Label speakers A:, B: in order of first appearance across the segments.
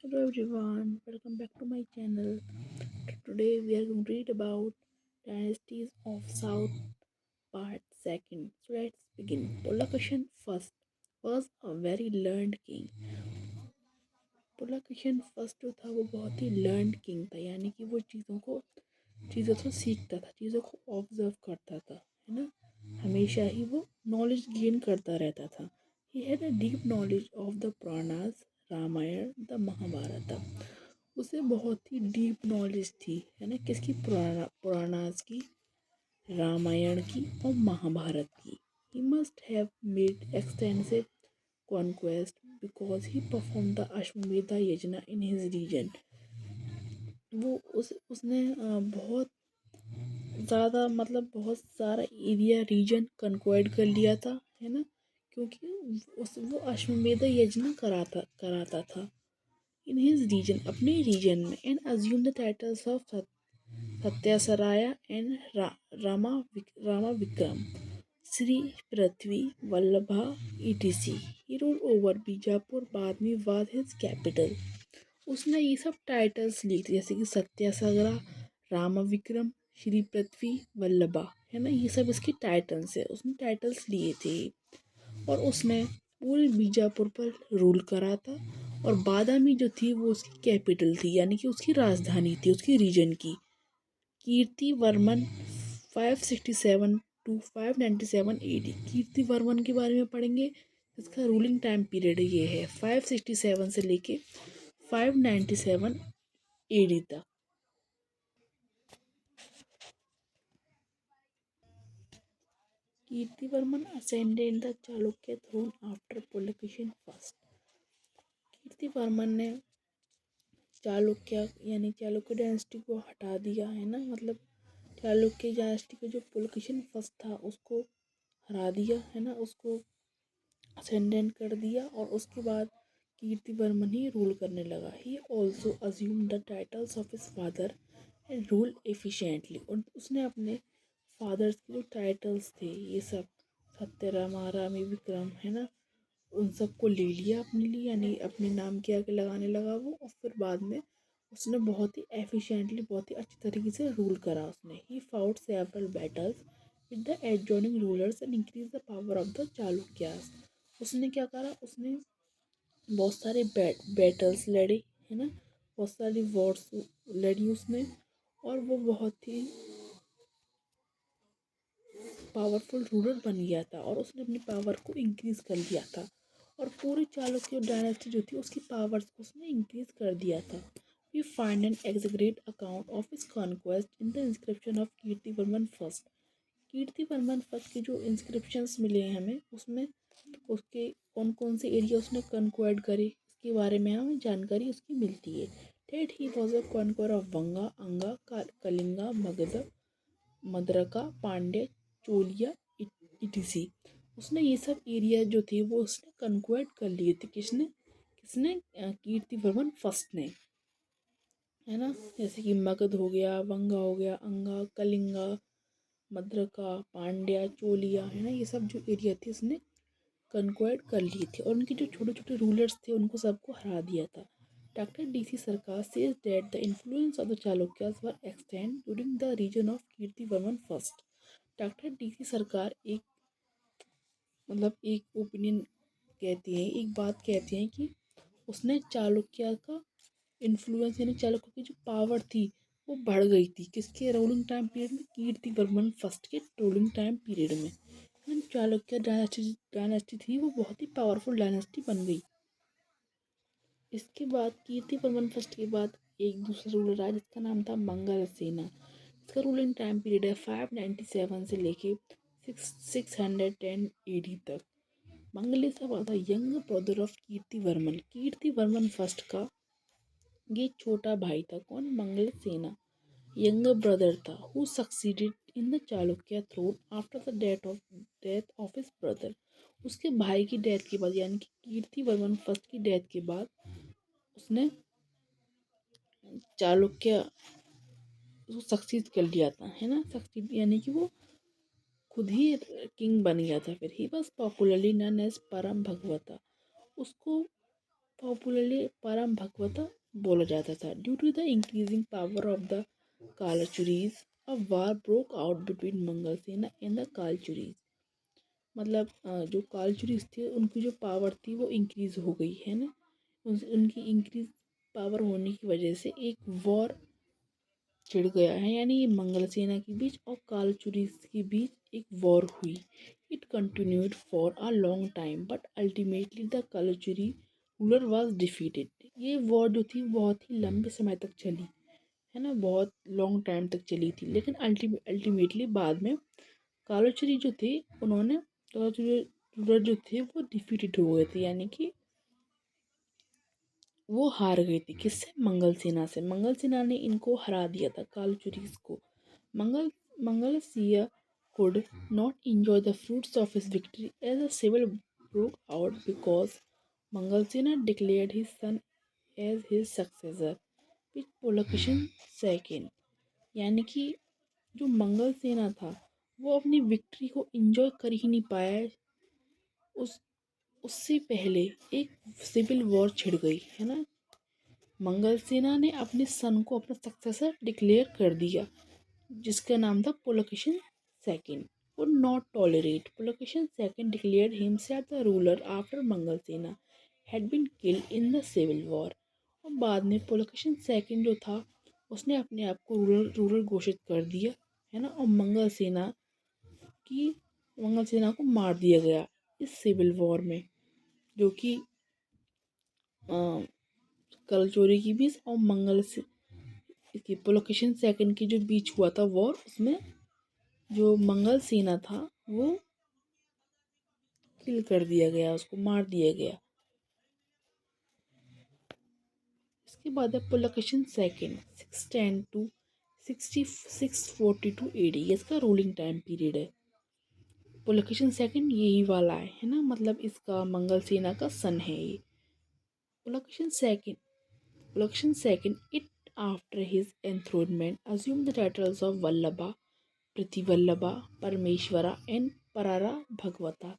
A: Hello everyone, welcome back to my channel. Today we are going to read about Dynasties of South Part 2nd. So let's begin. Pulakeshin first was a very learned king. Pulakeshin first जो था वो बहुत ही learned king था, यानी कि वो चीज़ों को सीखता था, चीज़ों को ऑब्जर्व करता था, है ना। हमेशा ही वो नॉलेज गेन करता रहता था। He had a deep knowledge of the Puranas, Ramayana, the Mahabharata. उसे बहुत ही डीप नॉलेज थी, है ना, किसकी? पुराणास की, रामायण की और महाभारत की। He must have made extensive conquest because he performed the Ashwamedha Yajna in his region. वो उसने बहुत ज़्यादा, मतलब बहुत सारा एरिया रीजन कंक्वायर्ड कर लिया था, है ना, क्योंकि वो अश्वमेध यज्ञ कराता था इन हिज रीजन, अपने रीजन में। And assume the titles of Satyasraya and Rama Vikram, Shri Prithvi, Vallabha, ETC. He rule over Bijapur, बाद में वाज हिज कैपिटल। उसने ये सब टाइटल्स लिए थे, जैसे कि सत्यासागरा, राम विक्रम, श्री पृथ्वी, वल्लभा, है ना, ये सब इसके टाइटल्स है। उसने टाइटल्स लिए थे और उसने पूरे बीजापुर पर रूल करा था। और बादामी जो थी वो उसकी कैपिटल थी, यानी कि उसकी राजधानी थी उसकी रीजन की। कीर्ति वर्मन 567 टू 597 एडी। कीर्ति वर्मन के बारे में पढ़ेंगे। इसका रूलिंग टाइम पीरियड ये है 567 से लेके 597 एडी तक। Kirtivarman ascended the Chalukya throne after Pulakeshin first. Kirtivarman ने चालुक्य यानी चालुक्य डायनेस्टी को हटा दिया, है ना, मतलब चालुक्य डायनेस्टी का जो पुलकेशिन फर्स्ट था उसको हरा दिया, है ना, उसको असेंडेंट कर दिया। और उसके बाद कीर्तिवर्मन ही रूल करने लगा। He also assume the titles of his father and rule efficiently. और उसने अपने फादर्स के जो टाइटल्स थे, ये सब सत्यरामा, रामी विक्रम, है ना, उन सबको ले लिया अपने लिए, यानी अपने नाम के आगे लगाने लगा वो। और फिर बाद में उसने बहुत ही एफिशिएंटली, बहुत ही अच्छी तरीके से रूल करा उसने। He fought several battles with the adjoining rulers and increase the power of the Chalukyas. उसने क्या करा? उसने बहुत सारे बैटल्स लड़े, है ना, बहुत सारी वॉर्स लड़ी उसने। और वो बहुत ही पावरफुल रूलर बन गया था और उसने अपनी पावर को इंक्रीज कर लिया था। और पूरी चालुक्य डायनेस्टी जो थी उसकी पावर्स को उसने इंक्रीज कर दिया था। We find an exaggerated account of his conquest in the inscription of Kirtivarman first. Kirtivarman first के जो इंस्क्रिप्शंस मिले हैं हमें, उसमें उसके कौन कौन से एरिया उसने कॉन्क्वायर्ड करे इसके बारे में हमें जानकारी उसकी मिलती है। That he was a conquer of Vanga, Anga, Kalinga, Magadh, मद्रका, Pandya, चोलिया, इटिसी। उसने ये सब एरिया जो थे वो उसने कन्क्वायर्ड कर लिए थे। किसने? कीर्तिवर्मन फर्स्ट ने, है ना, जैसे कि मगध हो गया, वंगा हो गया, अंगा, कलिंगा, मद्रका, पांड्या, चोलिया, है ना, ये सब जो एरिया थे उसने कन्क्वायर्ड कर लिए थे। और उनके जो छोटे छोटे रूलर्स थे उनको सबको हरा दिया था। Doctor D C Sarkar says that the influence of the Chalukyas were extend during the region of Kirtivarman first. Doctor D C Sarkar एक, मतलब एक ओपिनियन कहती है, एक बात कहती हैं कि उसने चालुक्य का इन्फ्लुएंस, यानी चालुक्य की जो पावर थी वो बढ़ गई थी। किसके रूलिंग टाइम पीरियड में? कीर्तिवर्मन फर्स्ट के रूलिंग टाइम पीरियड में चालुक्य डायनेस्टी थी वो बहुत ही पावरफुल डायनेस्टी बन गई। इसके बाद कीर्तिवर्मन फर्स्ट के बाद एक दूसरा रूलर आया जिसका नाम था मंगल सेना। इसका रूलिंग टाइम पीरियड है 597 से लेके 610 एडी तक। Mangalesha was the young brother of Kirtivarman. Kirtivarman first का ये छोटा भाई था। कौन? मंगल सेना यंगर ब्रदर था। Who succeeded in the Chalukya throne after the death of his brother. उसके भाई की डेथ के बाद, यानी कि कीर्तिवर्मन फर्स्ट की डेथ के बाद उसने चालुक्य सक्सीड कर लिया था, है ना, सक्सीड यानी कि वो खुद ही किंग बन गया था। फिर he was popularly known as Param Bhagavata. उसको पॉपुलरली परम भगवता बोला जाता था। Due to the increasing power of the Kalachuris, a war broke out between Mangalsena and the Kalachuris. मतलब जो कालचुरीज थे उनकी जो पावर थी वो इंक्रीज हो गई है ना, उनकी इंक्रीज पावर होने की वजह से एक वॉर छिड़ गया है, यानी ये मंगल सेना के बीच और कालचुरीज के बीच एक वॉर हुई। It continued for a long time but ultimately the Kalachuri ruler was defeated. ये वॉर जो थी बहुत ही लंबे समय तक चली है ना, बहुत लॉन्ग टाइम तक चली थी, लेकिन अल्टीमेटली बाद में कालचुरी जो थे उन्होंने कालचुरी रूलर जो थे वो डिफीटेड हो गए थे, यानी कि वो हार गई थी। किससे? मंगल सेना से। मंगल सेना ने इनको हरा दिया था कालचुरीज को। मंगल मंगलसिया could not enjoy the fruits of his victory as a civil broke out because Mangalsena declared his son as his successor with Pulakeshin II। यानी कि जो मंगल सेना था वो अपनी विक्ट्री को एंजॉय कर ही नहीं पाया। उस उससे पहले एक सिविल वॉर छिड़ गई है ना। मंगल सेना ने अपने सन को अपना सक्सेसर डिक्लेयर कर दिया, जिसका नाम था Pulakeshin second. would not tolerate Pulakeshin II declared himself the ruler after मंगल सेना had been killed in the civil war। और बाद में पुलकेशिन सेकंड जो था उसने अपने आप को रूलर घोषित कर दिया है ना, और की मंगल सेना को मार दिया गया इस सिविल वॉर में, जो कि कलचोरी की बीच और इसकी पुलकेशिन सेकंड की जो बीच हुआ था वॉर, उसमें जो मंगल सेना था वो किल कर दिया गया, उसको मार दिया गया। इसके बाद है पुलकेशिन सेकंड 610 टू 642 एडी, इसका रूलिंग टाइम पीरियड है। पुलकेशिन सेकंड यही वाला है ना, मतलब इसका मंगल सेना का सन है ये। Pulakeshin second it after his enthronement assumed the titles of Vallabha, Prithivallabha, Parameshwara and Parara Bhagavata।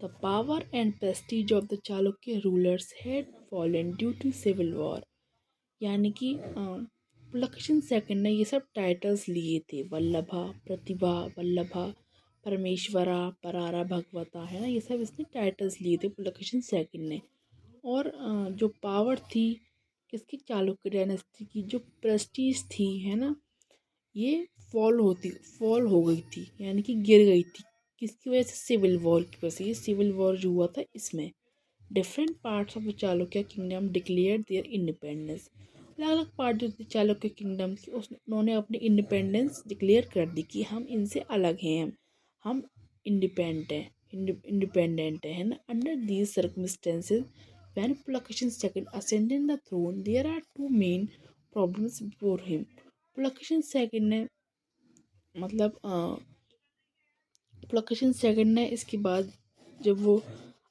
A: The power and prestige of the Chalukya rulers had fallen due to civil war। यानी कि पुलकेशिन सेकंड ने ये सब टाइटल्स लिए थे, वल्लभा, प्रतिभा वल्लभा, परमेश्वरा, परारा भगवता, है ना, ये सब इसने टाइटल्स लिए थे पुलकेशिन सेकंड ने। और जो पावर थी किसकी, चालुक्य डायनेस्टी की, जो प्रेस्टीज थी है ना, ये फॉल हो गई थी, यानी कि गिर गई थी। किसकी वजह से? सिविल वॉर की वजह से। ये सिविल वॉर जो हुआ था इसमें different parts of the Chalukya kingdom declare their independence. अलग अलग पार्ट जो थे चालुक्य किंगडम की उन्होंने अपनी इंडिपेंडेंस डिक्लेयर कर दी कि हम इनसे अलग हैं, हम इंडिपेंडेंट है ना। Under these circumstances when Pulakeshin second ascended the throne there are two main problems before him। Pulakeshin second ने मतलब पुलकेशिन सेकंड ने इसके बाद जब वो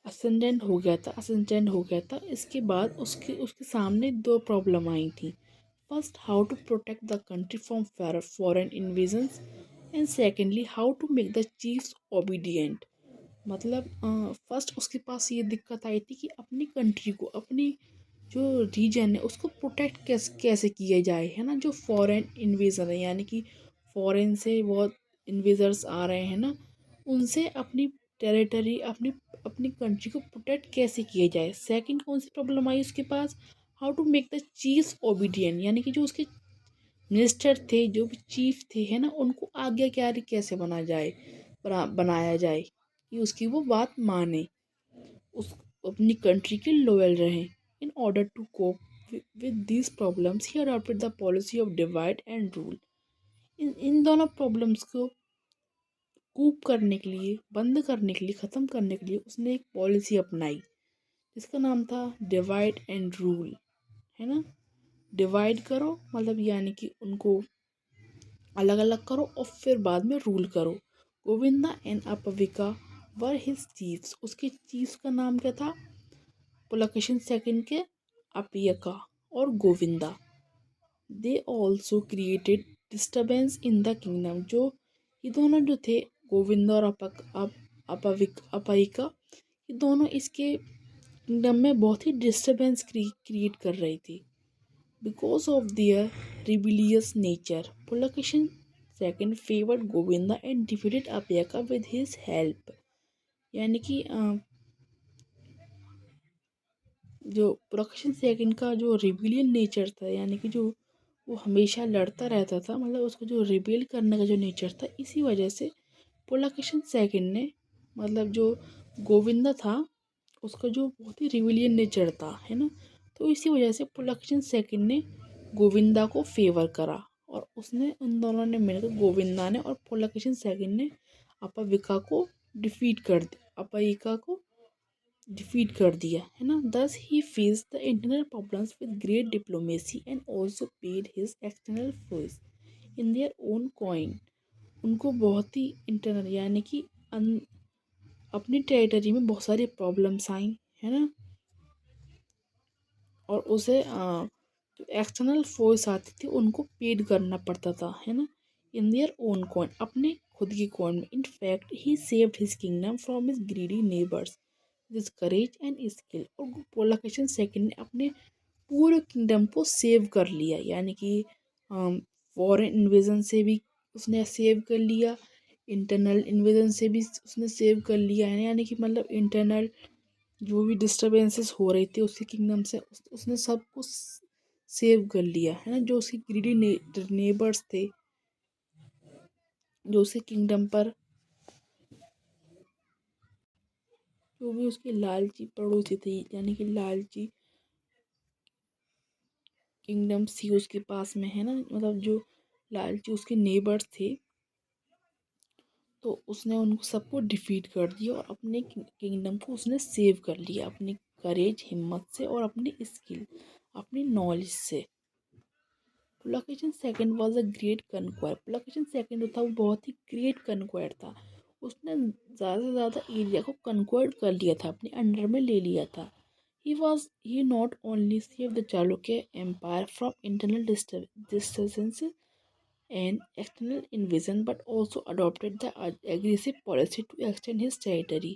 A: असेंडेंट हो गया था, इसके बाद उसके उसके सामने दो प्रॉब्लम आई थी। First, how to protect the country from foreign invasions and secondly how to make the chiefs obedient. मतलब फर्स्ट उसके पास ये दिक्कत आई थी कि अपनी कंट्री को, अपनी जो रीजन है उसको प्रोटेक्ट कैसे किया जाए, है ना। जो फॉरेन इन्वेजर है, यानी कि फॉरेन से बहुत इन्वेजर्स आ रहे हैं ना, उनसे अपनी टेरिटरी, अपनी अपनी कंट्री को प्रोटेक्ट कैसे किया जाए। सेकंड कौन सी प्रॉब्लम आई उसके पास? How to make the chiefs obedient, यानी कि जो उसके मिनिस्टर थे, जो भी चीफ थे, है ना, उनको आज्ञाकारी कैसे बनाया जाए कि उसकी वो बात माने, उस अपनी कंट्री के लॉयल रहें। In order to cope with these problems he adopted the policy of divide and rule. इन दोनों प्रॉब्लम्स को कूप करने के लिए, बंद करने के लिए, ख़त्म करने के लिए उसने एक पॉलिसी अपनाई जिसका नाम था डिवाइड एंड रूल, है ना। डिवाइड करो मतलब यानी कि उनको अलग अलग करो और फिर बाद में रूल करो। गोविंदा एंड अपविका वर हिज चीफ्स, उसके चीफ्स का नाम क्या था? पुलकेशिन सेकंड के अपियका और Govinda. They also created disturbance in the kingdom. जो ये दोनों जो थे, गोविंदा और अपविका, ये दोनों इसके किंगडम में बहुत ही डिस्टरबेंस क्रिएट कर रही थी। Because of their rebellious nature, Pulakeshin second favoured Govinda and defeated Appayika with his help. यानी कि जो पुलकेशिन सेकंड का जो रिबिलियन नेचर था, यानी कि जो वो हमेशा लड़ता रहता था, मतलब उसको जो रिबेल करने का जो नेचर था, इसी वजह से पुलकेशिन सेकंड ने, मतलब जो गोविंदा था उसका जो बहुत ही रिविलियन नेचर था, है ना, तो इसी वजह से पुलकेशिन सेकंड ने गोविंदा को फेवर करा और उसने, उन दोनों ने मिलकर, गोविंदा ने और पुलकेशिन सेकंड ने अपाविका को डिफीट कर दिया, अपायिका को डिफीट कर दिया, है ना। Thus he face the internal problems with great diplomacy and also paid his external force in their own coin. उनको बहुत ही इंटरनल, यानी कि अपनी टेरिटरी में बहुत सारी प्रॉब्लम्स आई, है ना, और उसे जो एक्सटर्नल फोर्स आती थी उनको पेड करना पड़ता था, है ना, इन देयर ओन कॉइन, अपने खुद की कॉइन में। In fact he saved his kingdom from his greedy neighbours with courage and skill. और पुलकेशिन सेकंड ने अपने पूरे किंगडम को सेव कर लिया, यानी कि फॉरेन इन्वेजन से भी उसने सेव कर लिया, इंटरनल इन्वेजन से भी उसने सेव कर लिया है, यानी कि मतलब इंटरनल जो भी डिस्टरबेंसेस हो रही थी उसके किंगडम से, उसने सब कुछ सेव कर लिया, है ना। जो उसके ग्रीडी नेबर्स थे, जो उसके किंगडम पर, जो भी उसके लालची पड़ोसी थे, यानी कि लालची किंगडम्स थी उसके पास में, है ना, मतलब जो लालची उसके नेबर्स थे, तो उसने उनको सबको डिफीट कर दिया और अपने किंगडम को उसने सेव कर लिया अपनी करेज, हिम्मत से और अपनी स्किल, अपनी नॉलेज से। Pulakeshin second was a great conqueror. Pulakeshin second जो था वो बहुत ही ग्रेट कन्क्वायर था। उसने ज़्यादा से ज़्यादा एरिया को कन्क्वायर कर लिया था, अपने अंडर में ले लिया था। He not only saved the Chalukya Empire from internal disturbance and external invasion, but also adopted the aggressive policy to extend his territory.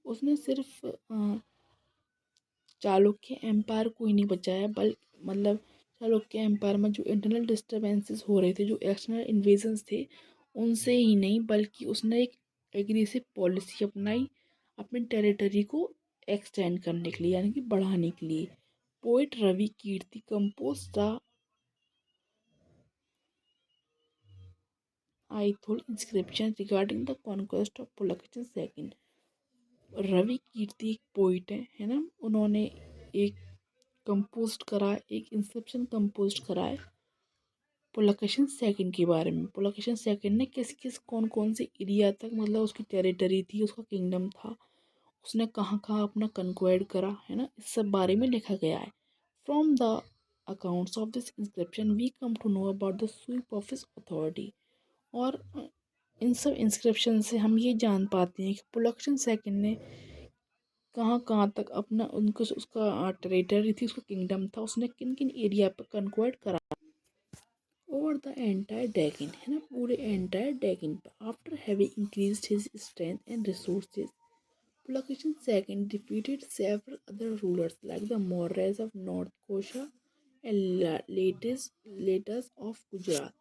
A: उसने सिर्फ चालुक्य एम्पायर को ही नहीं बचाया, मतलब चालुक्य एम्पायर में जो इंटरनल डिस्टर्बेंसेस हो रहे थे, जो एक्सटर्नल इन्वेजन्स थे, उनसे ही नहीं, बल्कि उसने एक एग्रेसिव पॉलिसी अपनाई अपनी टेरिटरी को एक्सटेंड करने के लिए, यानी कि बढ़ाने के लिए। Poet Ravi Kirti compose the Aihole inscription regarding the conquest of Pulakeshin second. Ravi Kirti एक पोइट है ना, उन्होंने एक कंपोस्ट करा, एक इंस्क्रिप्शन कंपोस्ट करा है पुलकेशिन सेकंड के बारे में। पुलकेशिन सेकंड ने किस किस कौन कौन से एरिया तक, मतलब उसकी टेरिटरी थी, उसका किंगडम था, उसने कहाँ कहाँ अपना कंक्वायर्ड करा, है ना, इस सब बारे में लिखा गया है। From the accounts of this inscription we come to know about the sweep of his authority. और इन सब इंस्क्रिप्शन से हम ये जान पाते हैं कि पुलकेशिन सेकंड ने कहाँ कहाँ तक अपना, उनको उसका टेरिटरी थी, उसका किंगडम था, उसने किन किन एरिया पर कंक्वायर्ड करा ओवर द एंटायर डेकिन, है ना, पूरे एंटायर डेकिन पर। After having increased his strength and resources, Pulakeshin II defeated several other rulers like the Mauryaas of North Kosha and Latas of Gujarat।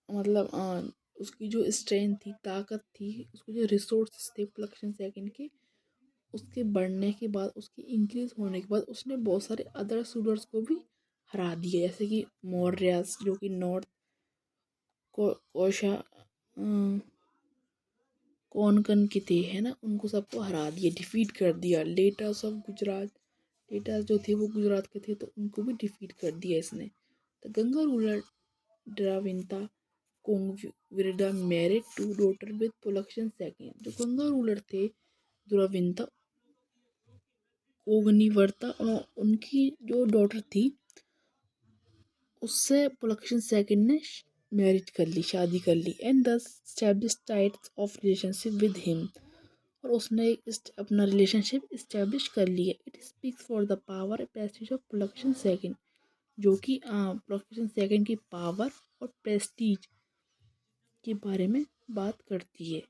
A: मतलब उसकी जो स्ट्रेंथ थी, ताकत थी, उसके जो रिसोर्सेज थे पुलकेशिन सेकंड के, उसके बढ़ने के बाद, उसके इंक्रीज होने के बाद, उसने बहुत सारे अदर रूलर्स को भी हरा दिया, जैसे कि मौर्यास जो कि नॉर्थ कोशा कौन के थे, है ना, उनको सबको हरा दिया, डिफीट कर दिया। लेटर्स ऑफ गुजरात, लेटर्स जो थे वो गुजरात के थे, तो उनको भी डिफीट कर दिया इसने। द गंगा रूलर ड्राविंता कोंगविरदा married to daughter with Pulakeshin second. जो गंगा रूलर थे द्रविंता ओगनीवर्ता, उनकी जो डॉटर थी उससे पुलकेशिन सेकंड ने मैरिज कर ली, शादी कर ली, एंड दस establish types of relationship with him. और उसने अपना रिलेशनशिप इस्टेब्लिश कर लिया। It speaks for the power Prestige of Pulakeshin second, जो कि पुलकेशिन सेकंड की पावर और प्रेस्टीज के बारे में बात करती है।